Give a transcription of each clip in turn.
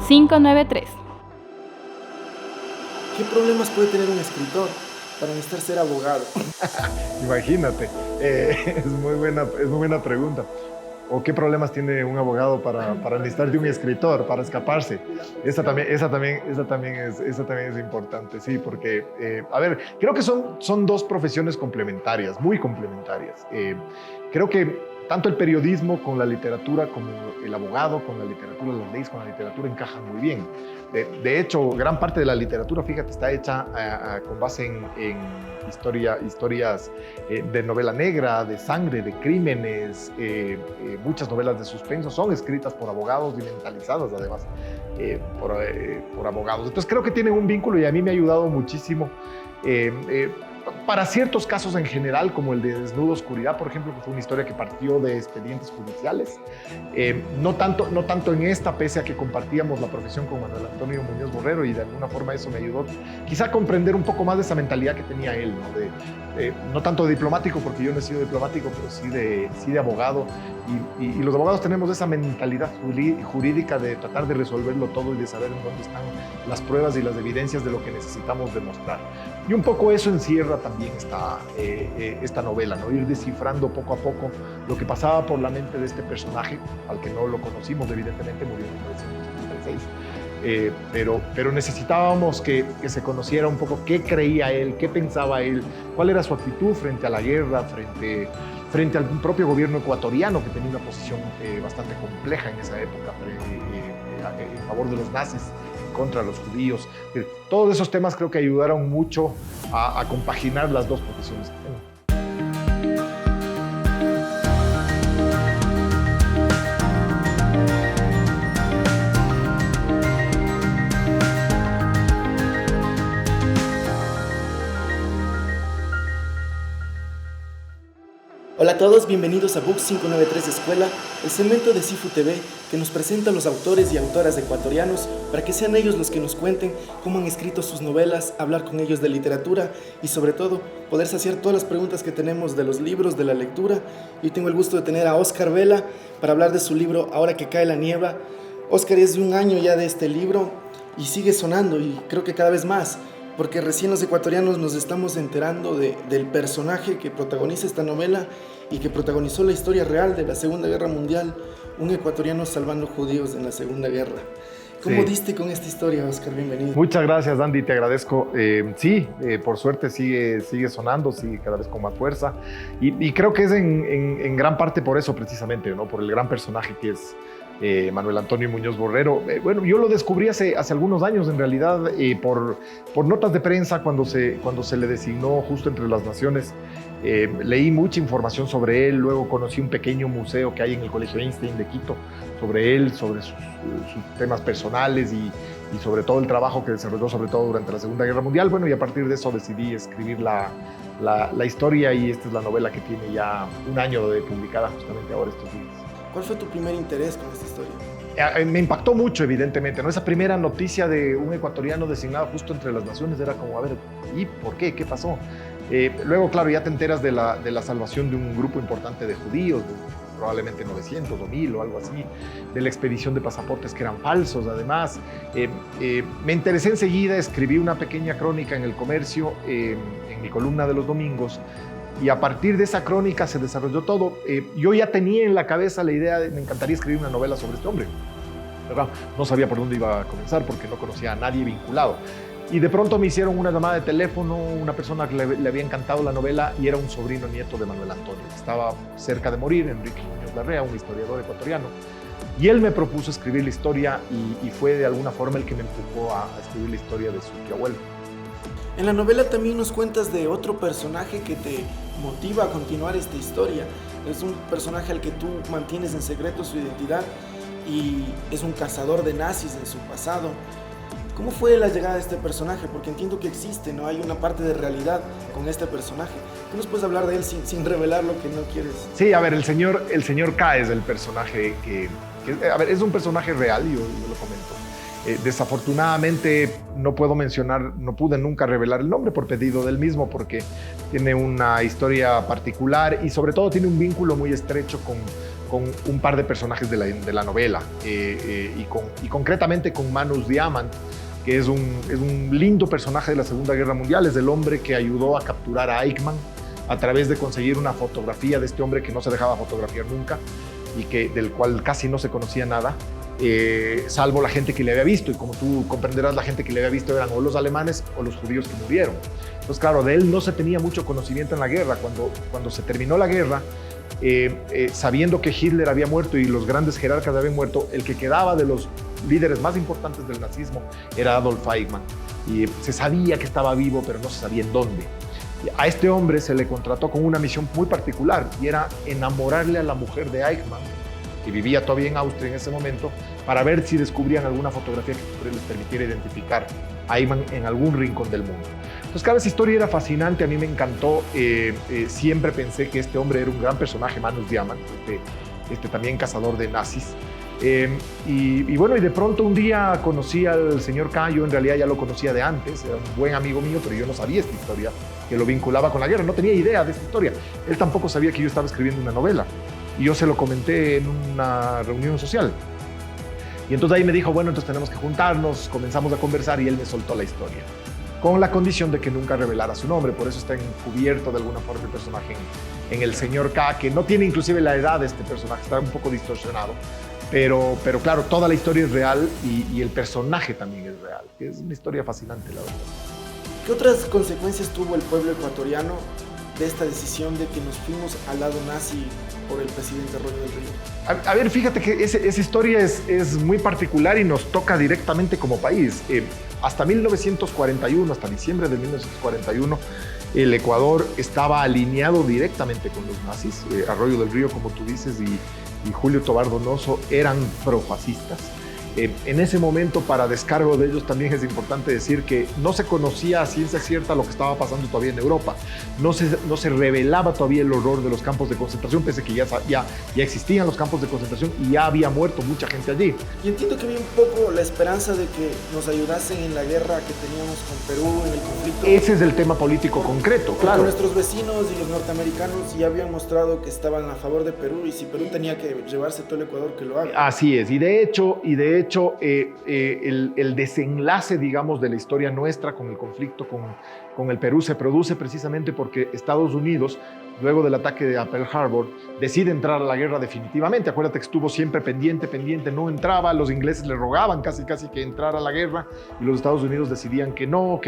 593. ¿Qué problemas puede tener un escritor para necesitar ser abogado? Imagínate, es muy buena pregunta. ¿O qué problemas tiene un abogado para necesitar de un escritor, para escaparse? Esa también es importante, sí, porque, a ver, creo que son dos profesiones complementarias, muy complementarias. Creo que tanto el periodismo con la literatura como el abogado con la literatura, las leyes con la literatura encajan muy bien. De hecho, gran parte de la literatura, fíjate, está hecha con base en historias de novela negra, de sangre, de crímenes. Muchas novelas de suspenso son escritas por abogados y mentalizadas, además, por abogados. Entonces, creo que tienen un vínculo y a mí me ha ayudado muchísimo. Para ciertos casos en general, como el de Desnudo Oscuridad, por ejemplo, que fue una historia que partió de expedientes judiciales, no tanto en esta, pese a que compartíamos la profesión con Manuel Antonio Muñoz Borrero, y de alguna forma eso me ayudó quizá a comprender un poco más de esa mentalidad que tenía él, ¿no? No tanto de diplomático, porque yo no he sido diplomático, pero sí de abogado, y los abogados tenemos esa mentalidad jurídica de tratar de resolverlo todo y de saber en dónde están las pruebas y las evidencias de lo que necesitamos demostrar. Y un poco eso encierra también esta novela, ¿no? Ir descifrando poco a poco lo que pasaba por la mente de este personaje, al que no lo conocimos, evidentemente murió en 1976, pero necesitábamos que se conociera un poco qué creía él, qué pensaba él, cuál era su actitud frente a la guerra, frente al propio gobierno ecuatoriano, que tenía una posición bastante compleja en esa época en favor de los nazis, contra los judíos. Todos esos temas creo que ayudaron mucho a compaginar las dos profesiones que tengo. Hola a todos, bienvenidos a Book 593 Escuela, el segmento de Cifu TV que nos presenta a los autores y autoras ecuatorianos para que sean ellos los que nos cuenten cómo han escrito sus novelas, hablar con ellos de literatura y sobre todo poder saciar todas las preguntas que tenemos de los libros, de la lectura. Yo tengo el gusto de tener a Óscar Vela para hablar de su libro Ahora que cae la niebla. Óscar es de 1 año ya de este libro y sigue sonando, y creo que cada vez más, porque recién los ecuatorianos nos estamos enterando del personaje que protagoniza esta novela y que protagonizó la historia real de la Segunda Guerra Mundial, un ecuatoriano salvando judíos en la Segunda Guerra. ¿Cómo diste con esta historia, Óscar? Bienvenido. Muchas gracias, Andy, te agradezco. Por suerte sigue sonando, sigue cada vez con más fuerza, y creo que es en gran parte por eso precisamente, ¿no? Por el gran personaje que es Manuel Antonio Muñoz Borrero. Bueno, yo lo descubrí hace algunos años, en realidad, por notas de prensa cuando se le designó justo entre las naciones. Leí mucha información sobre él, luego conocí un pequeño museo que hay en el Colegio Einstein de Quito sobre él, sobre sus temas personales y sobre todo el trabajo que desarrolló, sobre todo durante la Segunda Guerra Mundial. Bueno, y a partir de eso decidí escribir la historia, y esta es la novela que tiene ya 1 año de publicada justamente ahora estos días. ¿Cuál fue tu primer interés con esta historia? Me impactó mucho, evidentemente, ¿no? Esa primera noticia de un ecuatoriano designado justo entre las naciones era como, a ver, ¿y por qué? ¿Qué pasó? Luego, claro, ya te enteras de la salvación de un grupo importante de judíos, probablemente 900 o 1000 o algo así, de la expedición de pasaportes que eran falsos, además. Me interesé enseguida, escribí una pequeña crónica en El Comercio, en mi columna de los domingos, y a partir de esa crónica se desarrolló todo. Yo ya tenía en la cabeza la idea de, me encantaría escribir una novela sobre este hombre, ¿verdad? No sabía por dónde iba a comenzar porque no conocía a nadie vinculado. Y de pronto me hicieron una llamada de teléfono, una persona que le había encantado la novela, y era un sobrino nieto de Manuel Antonio, que estaba cerca de morir, Enrique Muñoz Larrea, un historiador ecuatoriano. Y él me propuso escribir la historia, y fue de alguna forma el que me empujó a escribir la historia de su tío abuelo. En la novela también nos cuentas de otro personaje que te motiva a continuar esta historia. Es un personaje al que tú mantienes en secreto su identidad, y es un cazador de nazis en su pasado. ¿Cómo fue la llegada de este personaje? Porque entiendo que existe, ¿no? Hay una parte de realidad con este personaje. ¿Qué nos puedes hablar de él sin revelar lo que no quieres? Sí, a ver, el señor K es el personaje que a ver, es un personaje real, yo lo comento. Desafortunadamente no pude nunca revelar el nombre por pedido del mismo, porque tiene una historia particular y sobre todo tiene un vínculo muy estrecho con un par de personajes de la novela y concretamente con Manus Diamant, que es un lindo personaje de la Segunda Guerra Mundial. Es el hombre que ayudó a capturar a Eichmann a través de conseguir una fotografía de este hombre que no se dejaba fotografiar nunca y del cual casi no se conocía nada, salvo la gente que le había visto. Y como tú comprenderás, la gente que le había visto eran o los alemanes o los judíos que murieron. Entonces, claro, de él no se tenía mucho conocimiento en la guerra. Cuando se terminó la guerra, sabiendo que Hitler había muerto y los grandes jerarcas habían muerto, el que quedaba de los líderes más importantes del nazismo era Adolf Eichmann. Y se sabía que estaba vivo, pero no se sabía en dónde. A este hombre se le contrató con una misión muy particular, y era enamorarle a la mujer de Eichmann, que vivía todavía en Austria en ese momento, para ver si descubrían alguna fotografía que les permitiera identificar a Eichmann en algún rincón del mundo. Entonces, claro, esa historia era fascinante, a mí me encantó. Siempre pensé que este hombre era un gran personaje, Manus Diamant, también cazador de nazis. Y bueno, y de pronto un día conocí al señor K. Yo en realidad ya lo conocía de antes, era un buen amigo mío, pero yo no sabía esta historia que lo vinculaba con la guerra, no tenía idea de esta historia. Él tampoco sabía que yo estaba escribiendo una novela, y yo se lo comenté en una reunión social. Y entonces ahí me dijo, bueno, entonces tenemos que juntarnos, comenzamos a conversar, y él me soltó la historia, con la condición de que nunca revelara su nombre. Por eso está encubierto de alguna forma el personaje en el señor K, que no tiene inclusive la edad de este personaje, está un poco distorsionado. Pero claro, toda la historia es real, y el personaje también es real. Es una historia fascinante, la verdad. ¿Qué otras consecuencias tuvo el pueblo ecuatoriano de esta decisión de que nos fuimos al lado nazi por el presidente Arroyo del Río? A ver, fíjate que esa historia es muy particular y nos toca directamente como país. Hasta 1941, hasta diciembre de 1941, el Ecuador estaba alineado directamente con los nazis. Arroyo del Río, como tú dices, y Julio Tobar Donoso eran profascistas. En ese momento, para descargo de ellos, también es importante decir que no se conocía a ciencia cierta lo que estaba pasando todavía en Europa. No se revelaba todavía el horror de los campos de concentración, pese a que ya existían los campos de concentración y ya había muerto mucha gente allí. Y entiendo que había un poco la esperanza de que nos ayudasen en la guerra que teníamos con Perú, en el conflicto. Ese es el tema político concreto, claro. Nuestros vecinos y los norteamericanos ya habían mostrado que estaban a favor de Perú, y si Perú tenía que llevarse todo el Ecuador, que lo haga. Así es, y de hecho el desenlace, digamos, de la historia nuestra con el conflicto con el Perú se produce precisamente porque Estados Unidos, luego del ataque a Pearl Harbor, decide entrar a la guerra definitivamente. Acuérdate que estuvo siempre pendiente, no entraba. Los ingleses le rogaban casi que entrara a la guerra, y los Estados Unidos decidían que no,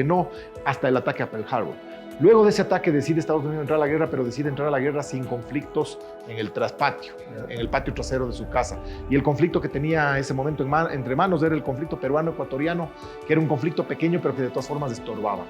hasta el ataque a Pearl Harbor. Luego de ese ataque decide Estados Unidos entrar a la guerra, pero decide entrar a la guerra sin conflictos en el traspatio, en el patio trasero de su casa. Y el conflicto que tenía ese momento entre manos era el conflicto peruano-ecuatoriano, que era un conflicto pequeño, pero que de todas formas estorbaba.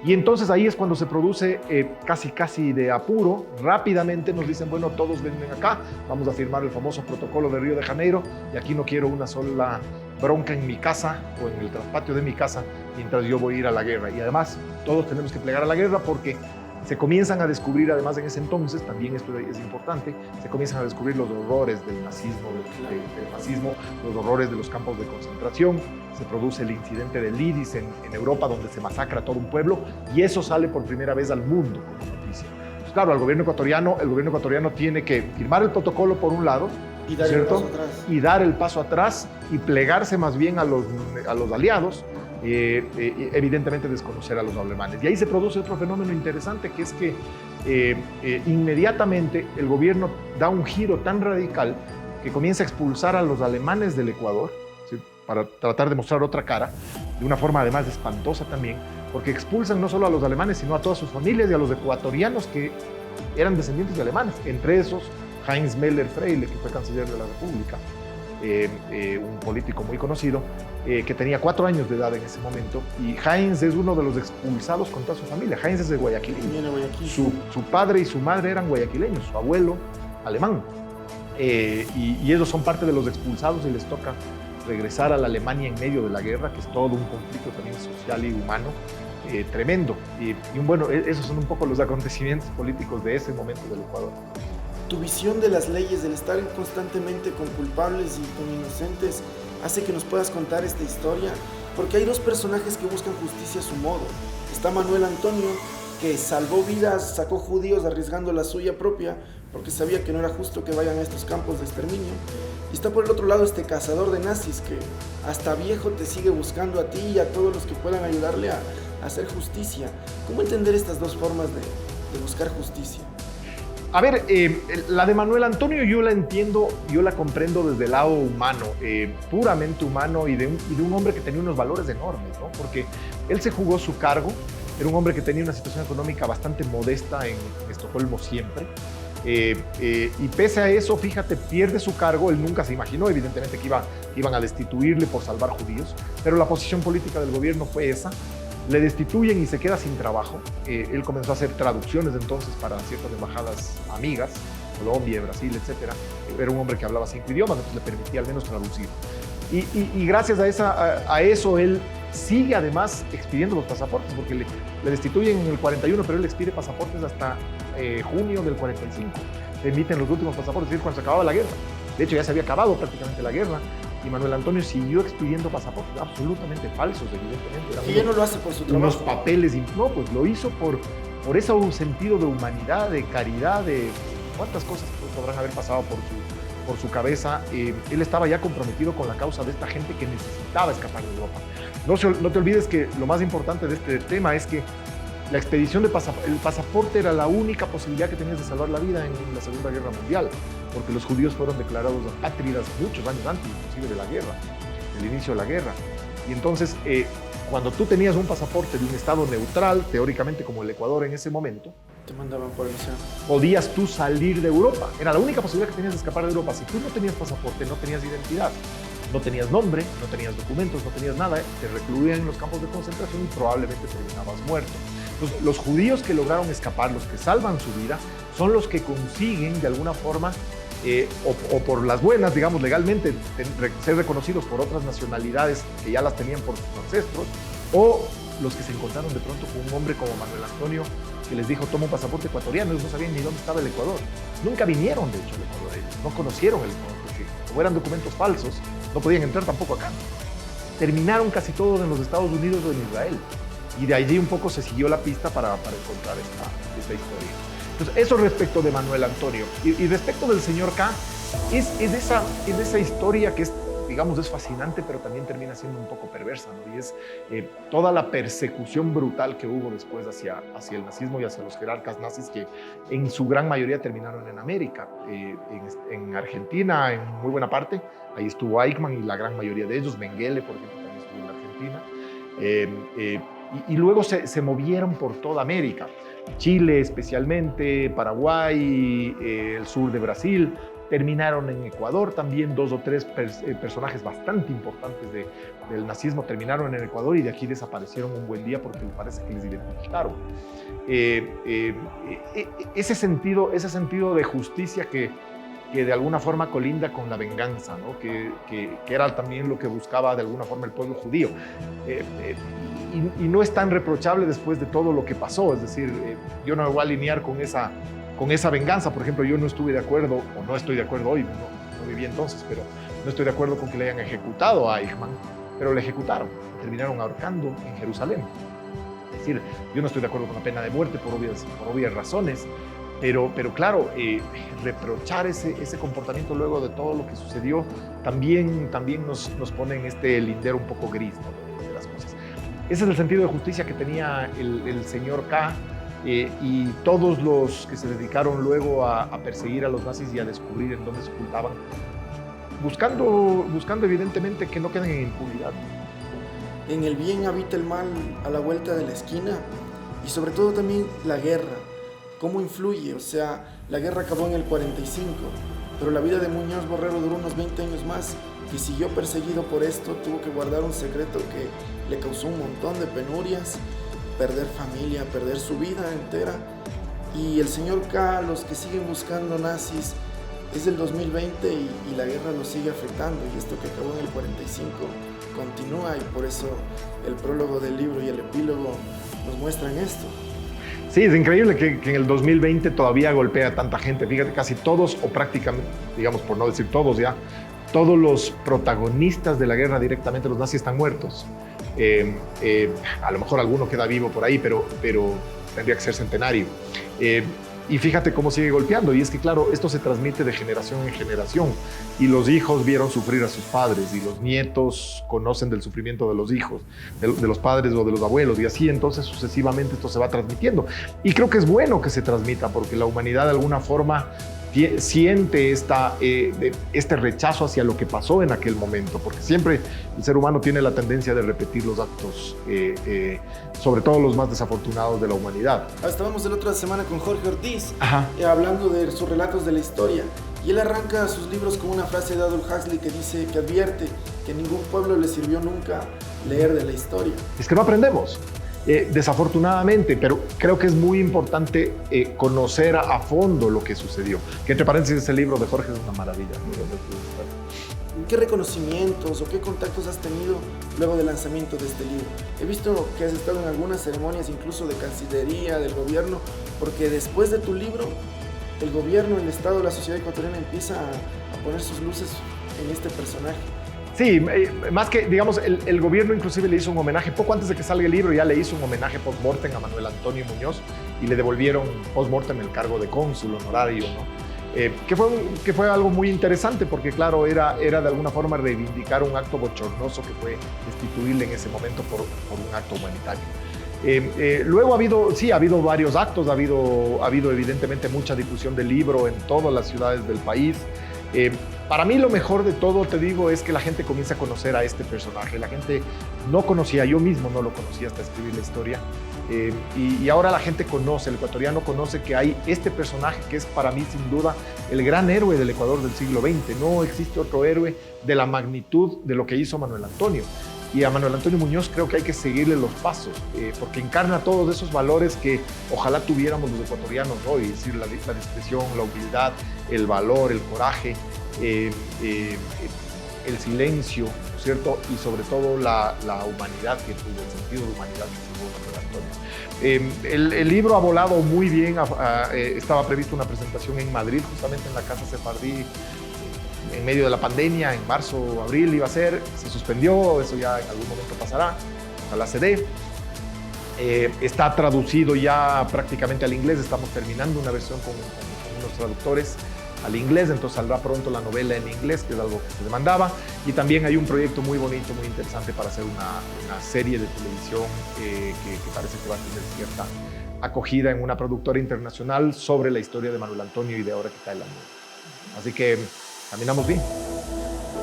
Y entonces ahí es cuando se produce casi de apuro. Rápidamente nos dicen, bueno, todos venden acá, vamos a firmar el famoso protocolo de Río de Janeiro, y aquí no quiero una sola bronca en mi casa o en el traspatio de mi casa mientras yo voy a ir a la guerra. Y además todos tenemos que plegar a la guerra, porque se comienzan a descubrir, además en ese entonces, también esto es importante, se comienzan a descubrir los horrores del nazismo, del fascismo, los horrores de los campos de concentración. Se produce el incidente de Lidis en Europa, donde se masacra a todo un pueblo, y eso sale por primera vez al mundo como noticia. Pues claro, el gobierno ecuatoriano tiene que firmar el protocolo por un lado, y dar el paso atrás. Y dar el paso atrás y plegarse más bien a los aliados, evidentemente desconocer a los alemanes. Y ahí se produce otro fenómeno interesante, que es que inmediatamente el gobierno da un giro tan radical que comienza a expulsar a los alemanes del Ecuador, ¿sí?, para tratar de mostrar otra cara, de una forma además espantosa también, porque expulsan no solo a los alemanes, sino a todas sus familias y a los ecuatorianos que eran descendientes de alemanes, entre esos Heinz Müller-Freile, que fue canciller de la República, un político muy conocido, que tenía 4 años de edad en ese momento, y Heinz es uno de los expulsados con toda su familia. Heinz es de Guayaquil. Su padre y su madre eran guayaquileños, su abuelo alemán, y ellos son parte de los expulsados, y les toca regresar a la Alemania en medio de la guerra, que es todo un conflicto también social y humano tremendo. Y bueno, esos son un poco los acontecimientos políticos de ese momento del Ecuador. Tu visión de las leyes, del estar constantemente con culpables y con inocentes, hace que nos puedas contar esta historia, porque hay dos personajes que buscan justicia a su modo. Está Manuel Antonio, que salvó vidas, sacó judíos arriesgando la suya propia, porque sabía que no era justo que vayan a estos campos de exterminio. Y está por el otro lado este cazador de nazis que hasta viejo te sigue buscando a ti y a todos los que puedan ayudarle a hacer justicia. ¿Cómo entender estas dos formas de buscar justicia? A ver, la de Manuel Antonio yo la entiendo, yo la comprendo desde el lado humano, puramente humano y de un hombre que tenía unos valores enormes, ¿no? Porque él se jugó su cargo, era un hombre que tenía una situación económica bastante modesta en Estocolmo siempre. Y pese a eso, fíjate, pierde su cargo. Él nunca se imaginó, evidentemente, que iban a destituirle por salvar judíos, pero la posición política del gobierno fue esa. Le destituyen y se queda sin trabajo. Él comenzó a hacer traducciones entonces para ciertas embajadas amigas, Colombia, Brasil, etc. Era un hombre que hablaba 5 idiomas, entonces le permitía al menos traducir. Y gracias a eso él sigue además expidiendo los pasaportes, porque le destituyen en el 41, pero él expide pasaportes hasta junio del 45. Le emiten los últimos pasaportes, es decir, cuando se acababa la guerra. De hecho, ya se había acabado prácticamente la guerra. Y Manuel Antonio siguió expidiendo pasaportes absolutamente falsos, evidentemente. Y ya no lo hace por su trabajo. Unos papeles, no, pues lo hizo por ese sentido de humanidad, de caridad, de cuántas cosas podrán haber pasado por su cabeza. Él estaba ya comprometido con la causa de esta gente que necesitaba escapar de Europa. No te olvides que lo más importante de este tema es que la expedición el pasaporte era la única posibilidad que tenías de salvar la vida en la Segunda Guerra Mundial, porque los judíos fueron declarados apátridas muchos años antes, inclusive de la guerra, del inicio de la guerra. Y entonces, cuando tú tenías un pasaporte de un estado neutral, teóricamente como el Ecuador en ese momento, te mandaban por el océano. Podías tú salir de Europa. Era la única posibilidad que tenías de escapar de Europa. Si tú no tenías pasaporte, no tenías identidad, no tenías nombre, no tenías documentos, no tenías nada, te recluían en los campos de concentración y probablemente terminabas muerto. Entonces, los judíos que lograron escapar, los que salvan su vida, son los que consiguen de alguna forma, o por las buenas, digamos, legalmente, ser reconocidos por otras nacionalidades que ya las tenían por sus ancestros, o los que se encontraron de pronto con un hombre como Manuel Antonio, que les dijo, toma un pasaporte ecuatoriano. Ellos no sabían ni dónde estaba el Ecuador. Nunca vinieron, de hecho, al Ecuador. Ellos no conocieron el Ecuador, porque como eran documentos falsos, no podían entrar tampoco acá. Terminaron casi todos en los Estados Unidos o en Israel. Y de allí un poco se siguió la pista para encontrar esta historia. Entonces, eso respecto de Manuel Antonio. Y respecto del señor K, es de esa historia que es, digamos, es fascinante, pero también termina siendo un poco perversa, ¿no? Y es toda la persecución brutal que hubo después hacia el nazismo y hacia los jerarcas nazis, que en su gran mayoría terminaron en América. En Argentina, en muy buena parte, ahí estuvo Eichmann y la gran mayoría de ellos. Mengele, por ejemplo, también estuvo en Argentina. Y luego se movieron por toda América. Chile especialmente, Paraguay, el sur de Brasil. Terminaron en Ecuador también, 2 o 3 personajes bastante importantes del nazismo terminaron en Ecuador y de aquí desaparecieron un buen día porque parece que les identificaron. Ese sentido de justicia que de alguna forma colinda con la venganza, ¿no? que era también lo que buscaba de alguna forma el pueblo judío. Y no es tan reprochable después de todo lo que pasó, es decir, yo no me voy a alinear con esa venganza. Por ejemplo, yo no estuve de acuerdo, o no estoy de acuerdo hoy, no viví entonces, pero no estoy de acuerdo con que le hayan ejecutado a Eichmann, pero le ejecutaron, terminaron ahorcando en Jerusalén. Es decir, yo no estoy de acuerdo con la pena de muerte por obvias razones, pero claro, reprochar ese comportamiento luego de todo lo que sucedió también nos pone en este lindero un poco gris, ¿no? de las cosas. Ese es el sentido de justicia que tenía el señor K. Y todos los que se dedicaron luego a perseguir a los nazis y a descubrir en dónde se ocultaban, buscando evidentemente que no queden en impunidad. En el bien habita el mal a la vuelta de la esquina, y sobre todo también la guerra, cómo influye. O sea, la guerra acabó en el 45, pero la vida de Muñoz Borrero duró unos 20 años más, y siguió perseguido por esto, tuvo que guardar un secreto que le causó un montón de penurias, perder familia, perder su vida entera. Y el señor K, los que siguen buscando nazis, es del 2020 y la guerra los sigue afectando, y esto que acabó en el 45 continúa, y por eso el prólogo del libro y el epílogo nos muestran esto. Sí, es increíble que en el 2020 todavía golpea a tanta gente. Fíjate, casi todos, o prácticamente, digamos, por no decir todos ya, todos los protagonistas de la guerra directamente, los nazis, están muertos. A lo mejor alguno queda vivo por ahí, pero tendría que ser centenario. Y fíjate cómo sigue golpeando. Y es que, claro, esto se transmite de generación en generación. Y los hijos vieron sufrir a sus padres y los nietos conocen del sufrimiento de los hijos, de los padres o de los abuelos. Y así, entonces, sucesivamente esto se va transmitiendo. Y creo que es bueno que se transmita porque la humanidad, de alguna forma, siente este rechazo hacia lo que pasó en aquel momento, porque siempre el ser humano tiene la tendencia de repetir los actos, sobre todo los más desafortunados de la humanidad. Estábamos la otra semana con Jorge Ortiz, hablando de sus relatos de la historia, y él arranca sus libros con una frase de Aldous Huxley que dice, que advierte que a ningún pueblo le sirvió nunca leer de la historia. Es que no aprendemos. Desafortunadamente, pero creo que es muy importante conocer a fondo lo que sucedió. Que entre paréntesis, ese libro de Jorge es una maravilla. ¿Qué reconocimientos o qué contactos has tenido luego del lanzamiento de este libro? He visto que has estado en algunas ceremonias, incluso de Cancillería, del gobierno, porque después de tu libro, el gobierno, el Estado, la sociedad ecuatoriana empieza a poner sus luces en este personaje. Sí, más que, digamos, el gobierno inclusive le hizo un homenaje, poco antes de que salga el libro ya le hizo un homenaje post-mortem a Manuel Antonio Muñoz y le devolvieron post-mortem el cargo de cónsul honorario, ¿no? Que fue algo muy interesante porque, claro, era de alguna forma reivindicar un acto bochornoso que fue destituirle en ese momento por un acto humanitario. Luego ha habido varios actos, ha habido evidentemente mucha difusión del libro en todas las ciudades del país. Para mí lo mejor de todo, te digo, es que la gente comienza a conocer a este personaje. La gente no conocía, yo mismo no lo conocía hasta escribir la historia. Y ahora la gente conoce, el ecuatoriano conoce que hay este personaje que es para mí sin duda el gran héroe del Ecuador del siglo XX. No existe otro héroe de la magnitud de lo que hizo Manuel Antonio. Y a Manuel Antonio Muñoz creo que hay que seguirle los pasos, porque encarna todos esos valores que ojalá tuviéramos los ecuatorianos hoy, es decir, la discreción, la humildad, el valor, el coraje, el silencio, ¿cierto? Y sobre todo la humanidad que tuvo, el sentido de humanidad que tuvo Manuel Antonio. El libro ha volado muy bien, estaba prevista una presentación en Madrid, justamente en la Casa Sefardí, en medio de la pandemia, en marzo o abril iba a ser, se suspendió, eso ya en algún momento pasará, ojalá se dé. Está traducido ya prácticamente al inglés, estamos terminando una versión con unos traductores al inglés, entonces saldrá pronto la novela en inglés, que es algo que se demandaba, y también hay un proyecto muy bonito, muy interesante para hacer una serie de televisión que parece que va a tener cierta acogida en una productora internacional sobre la historia de Manuel Antonio y de Ahora que cae la nieve. Así que caminamos bien.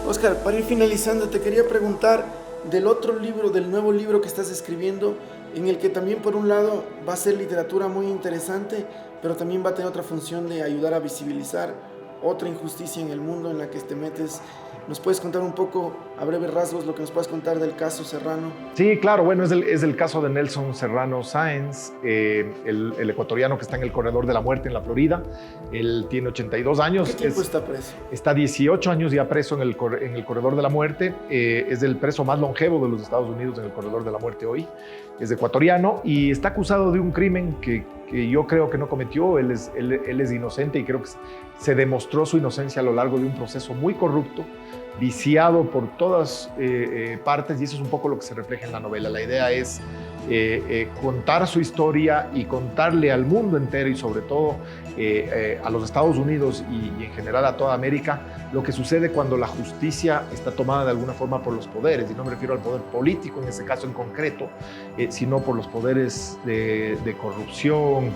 Oscar, para ir finalizando, te quería preguntar del otro libro, del nuevo libro que estás escribiendo, en el que también por un lado va a ser literatura muy interesante, pero también va a tener otra función de ayudar a visibilizar otra injusticia en el mundo en la que te metes. ¿Nos puedes contar un poco, a breves rasgos, lo que nos puedes contar del caso Serrano? Sí, claro, bueno, es el caso de Nelson Serrano Sáenz, el ecuatoriano que está en el corredor de la muerte en la Florida. Él tiene 82 años. ¿Qué tiempo está preso? Está 18 años ya preso en el corredor de la muerte. Es el preso más longevo de los Estados Unidos en el corredor de la muerte hoy. Es ecuatoriano y está acusado de un crimen que yo creo que no cometió. Él es inocente y creo que se demostró su inocencia a lo largo de un proceso muy corrupto, viciado por todas partes, y eso es un poco lo que se refleja en la novela. La idea es contar su historia y contarle al mundo entero y sobre todo a los Estados Unidos y en general a toda América lo que sucede cuando la justicia está tomada de alguna forma por los poderes, y no me refiero al poder político en ese caso en concreto, sino por los poderes de corrupción,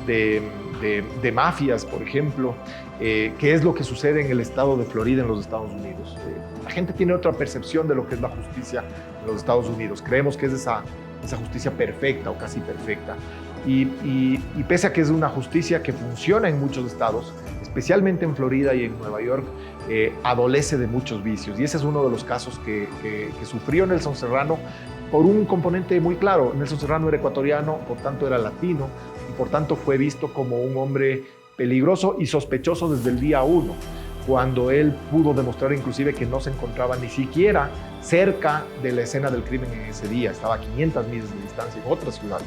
de mafias, por ejemplo, que es lo que sucede en el estado de Florida en los Estados Unidos. La gente tiene otra percepción de lo que es la justicia en los Estados Unidos. Creemos que es esa justicia perfecta o casi perfecta. Y pese a que es una justicia que funciona en muchos estados, especialmente en Florida y en Nueva York, adolece de muchos vicios. Y ese es uno de los casos que sufrió Nelson Serrano por un componente muy claro. Nelson Serrano era ecuatoriano, por tanto era latino, y por tanto fue visto como un hombre peligroso y sospechoso desde el día 1, cuando él pudo demostrar inclusive que no se encontraba ni siquiera cerca de la escena del crimen en ese día. Estaba a 500 millas de distancia en otra ciudad.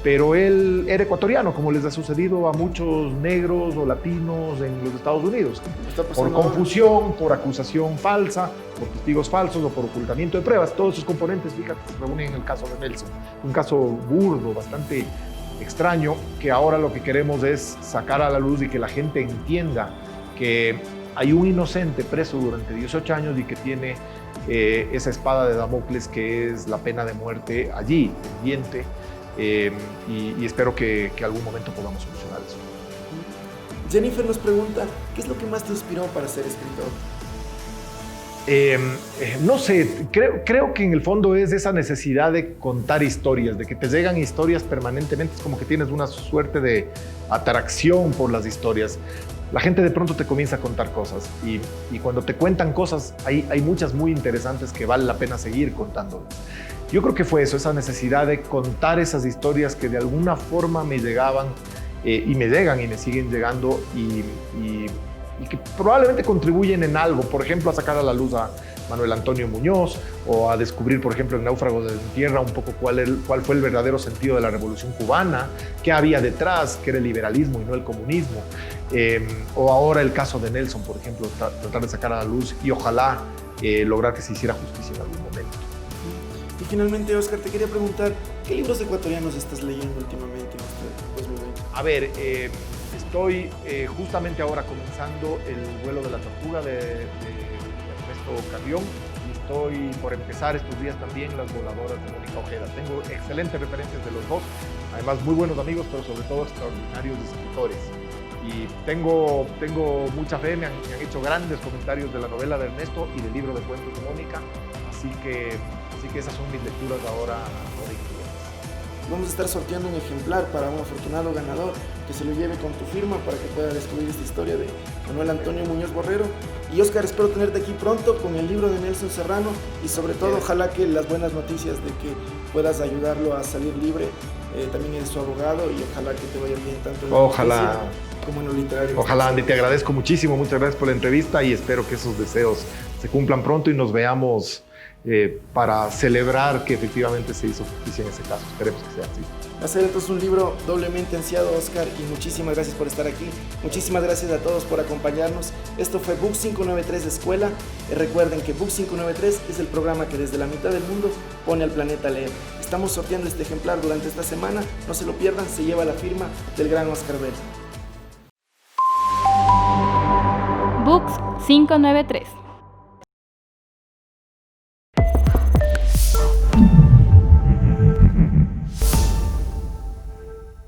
Pero él era ecuatoriano, como les ha sucedido a muchos negros o latinos en los Estados Unidos. Por confusión, por acusación falsa, por testigos falsos o por ocultamiento de pruebas. Todos esos componentes, fíjate, se reúnen en el caso de Nelson. Un caso burdo, bastante extraño, que ahora lo que queremos es sacar a la luz y que la gente entienda que hay un inocente preso durante 18 años y que tiene esa espada de Damocles que es la pena de muerte allí, pendiente, y espero que algún momento podamos solucionar eso. Jennifer nos pregunta, ¿qué es lo que más te inspiró para ser escritor? No sé, creo que en el fondo es esa necesidad de contar historias, de que te llegan historias permanentemente, es como que tienes una suerte de atracción por las historias. La gente de pronto te comienza a contar cosas y cuando te cuentan cosas hay muchas muy interesantes que vale la pena seguir contándolas. Yo creo que fue eso, esa necesidad de contar esas historias que de alguna forma me llegaban y me llegan y me siguen llegando y que probablemente contribuyen en algo, por ejemplo, a sacar a la luz a Manuel Antonio Muñoz o a descubrir, por ejemplo, en Náufragos de Tierra un poco cuál fue el verdadero sentido de la Revolución Cubana, qué había detrás, qué era el liberalismo y no el comunismo, o ahora el caso de Nelson, por ejemplo, tratar de sacar a la luz y ojalá lograr que se hiciera justicia en algún momento. Y finalmente, Oscar, te quería preguntar, ¿qué libros ecuatorianos estás leyendo últimamente en este 2020? A ver, estoy justamente ahora comenzando El vuelo de la tortuga de Ernesto Carrión y estoy por empezar estos días también Las voladoras de Mónica Ojeda. Tengo excelentes referencias de los dos, además muy buenos amigos, pero sobre todo extraordinarios escritores. Y tengo mucha fe, me han hecho grandes comentarios de la novela de Ernesto y del libro de cuentos de Mónica, así que esas son mis lecturas ahora incluidas. Vamos a estar sorteando un ejemplar para un afortunado ganador que se lo lleve con tu firma para que pueda descubrir esta historia de Manuel Antonio Muñoz Borrero. Y Oscar, espero tenerte aquí pronto con el libro de Nelson Serrano y sobre todo ojalá que las buenas noticias de que puedas ayudarlo a salir libre. También eres su abogado y ojalá que te vaya bien tanto en la justicia como en lo literario. Ojalá, Andy, te agradezco muchísimo, muchas gracias por la entrevista y espero que esos deseos se cumplan pronto y nos veamos para celebrar que efectivamente se hizo justicia en ese caso. Esperemos que sea así. Va a ser entonces un libro doblemente ansiado, Oscar, y muchísimas gracias por estar aquí. Muchísimas gracias a todos por acompañarnos. Esto fue Book 593 Escuela. Recuerden que Book 593 es el programa que desde la mitad del mundo pone al planeta a leer. Estamos sorteando este ejemplar durante esta semana. No se lo pierdan, se lleva la firma del gran Oscar Bell. Books 593.